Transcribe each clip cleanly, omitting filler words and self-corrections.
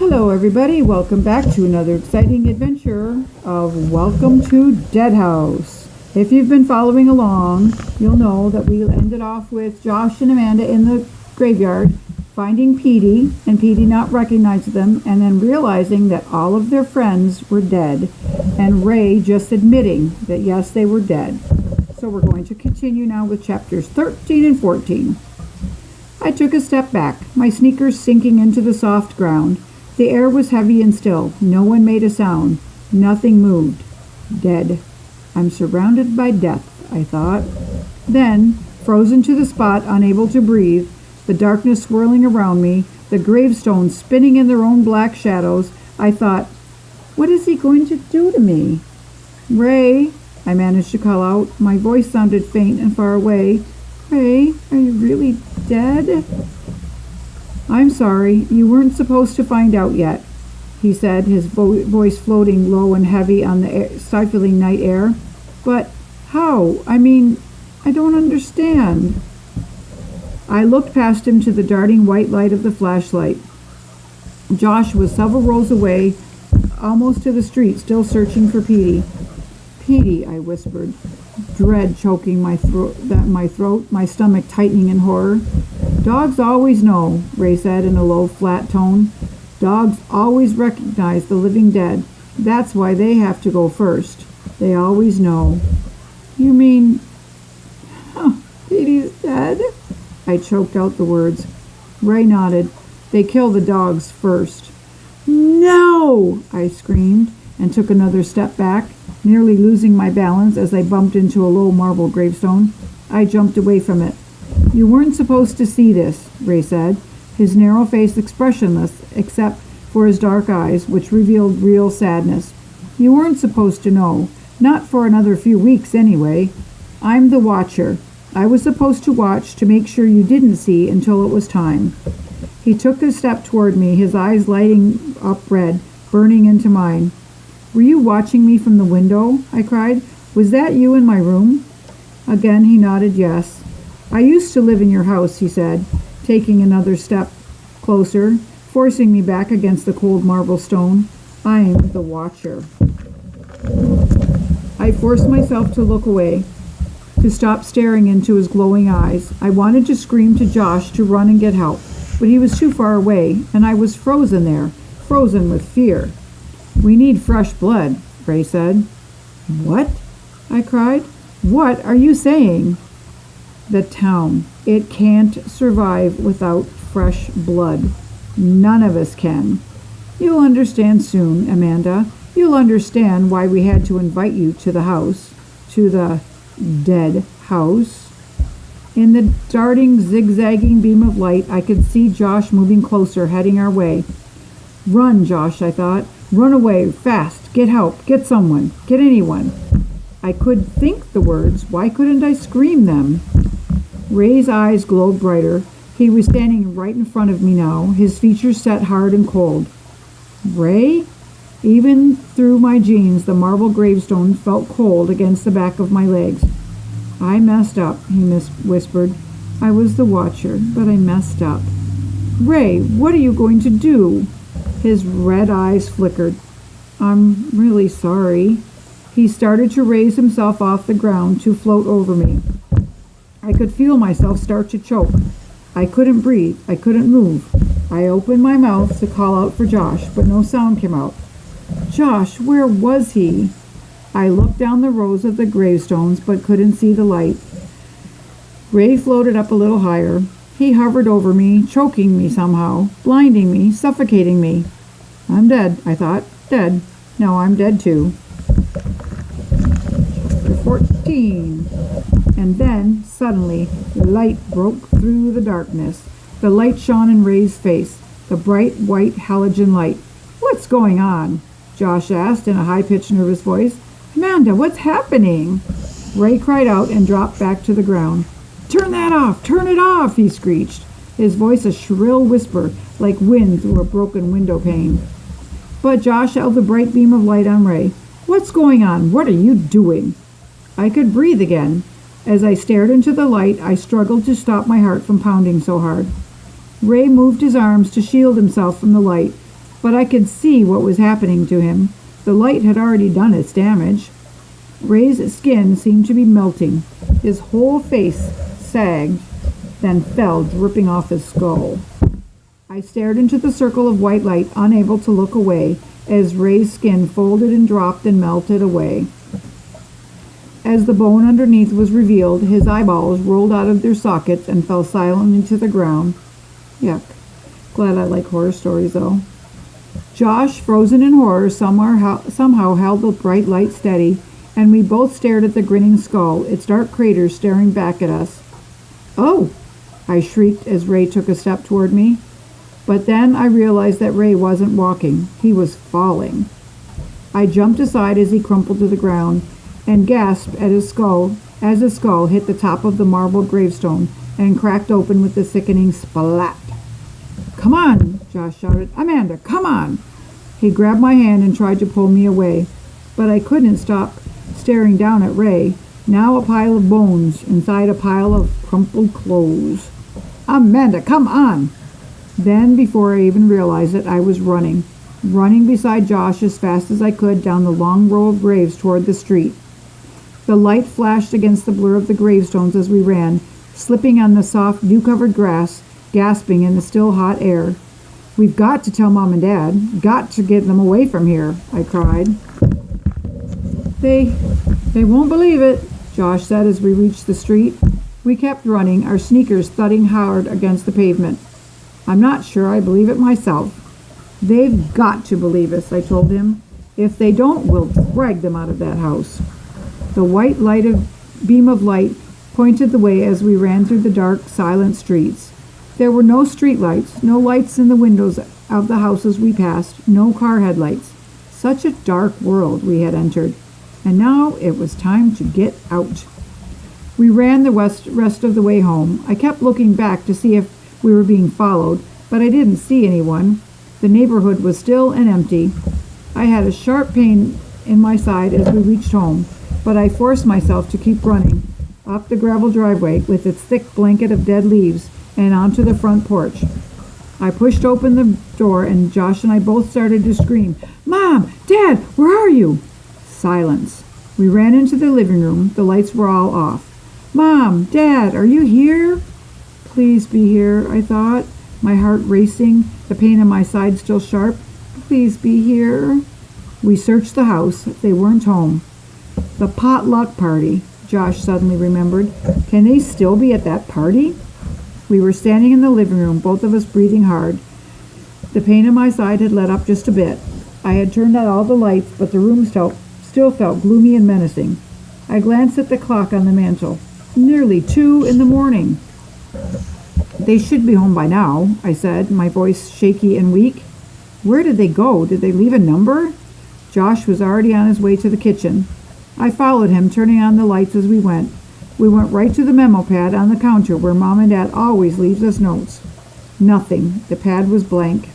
Hello, everybody. Welcome back to another exciting adventure of Welcome to Dead House. If you've been following along, you'll know that we ended off with Josh and Amanda in the graveyard, finding Petey, and Petey not recognizing them, and then realizing that all of their friends were dead, and Ray just admitting that yes, they were dead. So we're going to continue now with chapters 13 and 14. I took a step back, my sneakers sinking into the soft ground. The air was heavy and still. No one made a sound. Nothing moved. Dead. I'm surrounded by death, I thought. Then, frozen to the spot, unable to breathe, the darkness swirling around me, the gravestones spinning in their own black shadows, I thought, what is he going to do to me? Ray, I managed to call out. My voice sounded faint and far away. Ray, are you really dead? I'm sorry, you weren't supposed to find out yet, he said, his voice floating low and heavy on the stifling night air. But how? I don't understand. I looked past him to the darting white light of the flashlight. Josh was several rows away, almost to the street, still searching for Petey. Petey, I whispered, dread choking my throat, my stomach tightening in horror. Dogs always know, Ray said in a low, flat tone. Dogs always recognize the living dead. That's why they have to go first. They always know. You mean... Petey's dead? I choked out the words. Ray nodded. They kill the dogs first. No! I screamed and took another step back, nearly losing my balance as I bumped into a low marble gravestone. I jumped away from it. You weren't supposed to see this, Ray said, his narrow face expressionless except for his dark eyes, which revealed real sadness. You weren't supposed to know. Not for another few weeks, anyway. I'm the Watcher. I was supposed to watch to make sure you didn't see until it was time. He took a step toward me, his eyes lighting up red, burning into mine. Were you watching me from the window? I cried. Was that you in my room? Again he nodded yes. I used to live in your house, he said, taking another step closer, forcing me back against the cold marble stone. I'm the Watcher. I forced myself to look away, to stop staring into his glowing eyes. I wanted to scream to Josh to run and get help, but he was too far away, and I was frozen there, frozen with fear. We need fresh blood, Ray said. What? I cried. What are you saying? The town. It can't survive without fresh blood. None of us can. You'll understand soon, Amanda. You'll understand why we had to invite you to the house, to the dead house. In the darting, zigzagging beam of light, I could see Josh moving closer, heading our way. Run, Josh, I thought. Run away, fast. Get help. Get someone. Get anyone. I could think the words. Why couldn't I scream them? Ray's eyes glowed brighter. He was standing right in front of me now, his features set hard and cold. Ray? Even through my jeans, the marble gravestone felt cold against the back of my legs. I messed up, he whispered. I was the Watcher, but I messed up. Ray, what are you going to do? His red eyes flickered. I'm really sorry. He started to raise himself off the ground to float over me. I could feel myself start to choke. I couldn't breathe. I couldn't move. I opened my mouth to call out for Josh, but no sound came out. Josh, where was he? I looked down the rows of the gravestones, but couldn't see the light. Ray floated up a little higher. He hovered over me, choking me somehow, blinding me, suffocating me. I'm dead, I thought. Dead. Now I'm dead too. Chapter 14. And then, suddenly, light broke through the darkness. The light shone in Ray's face, the bright white halogen light. What's going on? Josh asked in a high-pitched, nervous voice. Amanda, what's happening? Ray cried out and dropped back to the ground. Turn that off! Turn it off! He screeched, his voice a shrill whisper like wind through a broken window pane. But Josh held the bright beam of light on Ray. What's going on? What are you doing? I could breathe again. As I stared into the light, I struggled to stop my heart from pounding so hard. Ray moved his arms to shield himself from the light. but I could see what was happening to him. The light had already done its damage. Ray's skin seemed to be melting. His whole face sagged, then fell, dripping off his skull. I stared into the circle of white light, unable to look away, as Ray's skin folded and dropped and melted away. As the bone underneath was revealed, his eyeballs rolled out of their sockets and fell silently to the ground. Yuck. Glad I like horror stories, though. Josh, frozen in horror, somehow held the bright light steady, and we both stared at the grinning skull, its dark crater staring back at us. "Oh!" I shrieked as Ray took a step toward me. But then I realized that Ray wasn't walking. He was falling. I jumped aside as he crumpled to the ground and gasped at his skull as his skull hit the top of the marble gravestone and cracked open with a sickening splat. "Come on!" Josh shouted. "Amanda, come on!" He grabbed my hand and tried to pull me away, but I couldn't stop staring down at Ray, now a pile of bones inside a pile of crumpled clothes. "Amanda, come on!" Then, before I even realized it, I was running beside Josh as fast as I could down the long row of graves toward the street. The light flashed against the blur of the gravestones as we ran, slipping on the soft, dew-covered grass, gasping in the still hot air. "We've got to tell Mom and Dad. Got to get them away from here," I cried. They won't believe it," Josh said as we reached the street. We kept running, our sneakers thudding hard against the pavement. "I'm not sure I believe it myself." "They've got to believe us," I told him. "If they don't, we'll drag them out of that house." The white beam of light pointed the way as we ran through the dark, silent streets. There were no street lights, no lights in the windows of the houses we passed, no car headlights. Such a dark world we had entered, and now it was time to get out. We ran the rest of the way home. I kept looking back to see if we were being followed, but I didn't see anyone. The neighborhood was still and empty. I had a sharp pain in my side as we reached home, but I forced myself to keep running up the gravel driveway with its thick blanket of dead leaves and onto the front porch. I pushed open the door and Josh and I both started to scream, "Mom! Dad! Where are you?" Silence. We ran into the living room. The lights were all off. "Mom! Dad! Are you here?" Please be here, I thought, my heart racing, the pain in my side still sharp. Please be here. We searched the house. They weren't home. The potluck party, Josh suddenly remembered. Can they still be at that party? We were standing in the living room, both of us breathing hard. The pain in my side had let up just a bit. I had turned out all the lights, but the room still felt gloomy and menacing. I glanced at the clock on the mantel. Nearly 2 a.m. "They should be home by now," I said, my voice shaky and weak. "Where did they go? Did they leave a number?" Josh was already on his way to the kitchen. I followed him, turning on the lights as we went. We went right to the memo pad on the counter where Mom and Dad always leaves us notes. Nothing. The pad was blank.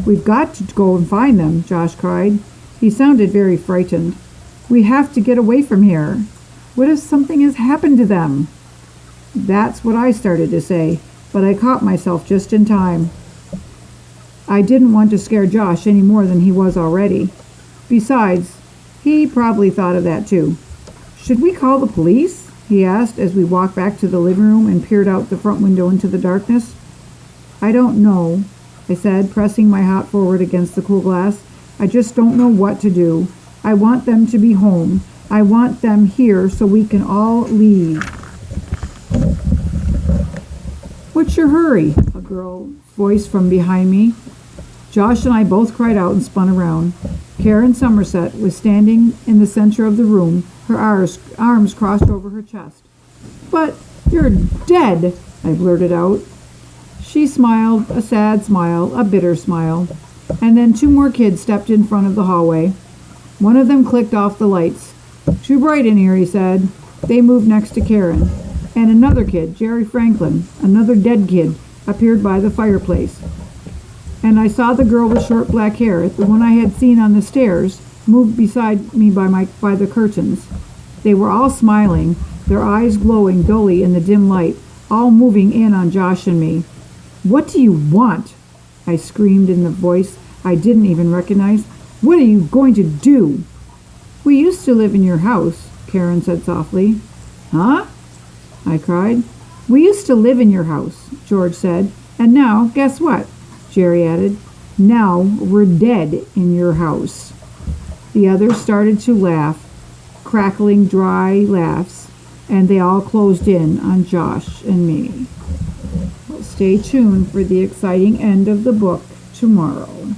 "We've got to go and find them," Josh cried. He sounded very frightened. "We have to get away from here. What if something has happened to them?" That's what I started to say, but I caught myself just in time. I didn't want to scare Josh any more than he was already. Besides, he probably thought of that too. "Should we call the police?" he asked as we walked back to the living room and peered out the front window into the darkness. "I don't know," I said, pressing my hat forward against the cool glass. "I just don't know what to do. I want them to be home. I want them here so we can all leave." "What's your hurry?" a girl's voice from behind me. Josh and I both cried out and spun around. Karen Somerset was standing in the center of the room, her arms crossed over her chest. "But you're dead," I blurted out. She smiled, a sad smile, a bitter smile. And then 2 more kids stepped in front of the hallway. One of them clicked off the lights. "Too bright in here," he said. They moved next to Karen. And another kid, Jerry Franklin, another dead kid, appeared by the fireplace. And I saw the girl with short black hair, the one I had seen on the stairs, move beside me by the curtains. They were all smiling, their eyes glowing dully in the dim light, all moving in on Josh and me. "What do you want?" I screamed in the voice I didn't even recognize. What are you going to do? We used to live in your house, Karen said softly. Huh? I cried. We used to live in your house, George said. And now, guess what? Jerry added. Now we're dead in your house. The others started to laugh, crackling dry laughs, and they all closed in on Josh and me. Well, stay tuned for the exciting end of the book tomorrow.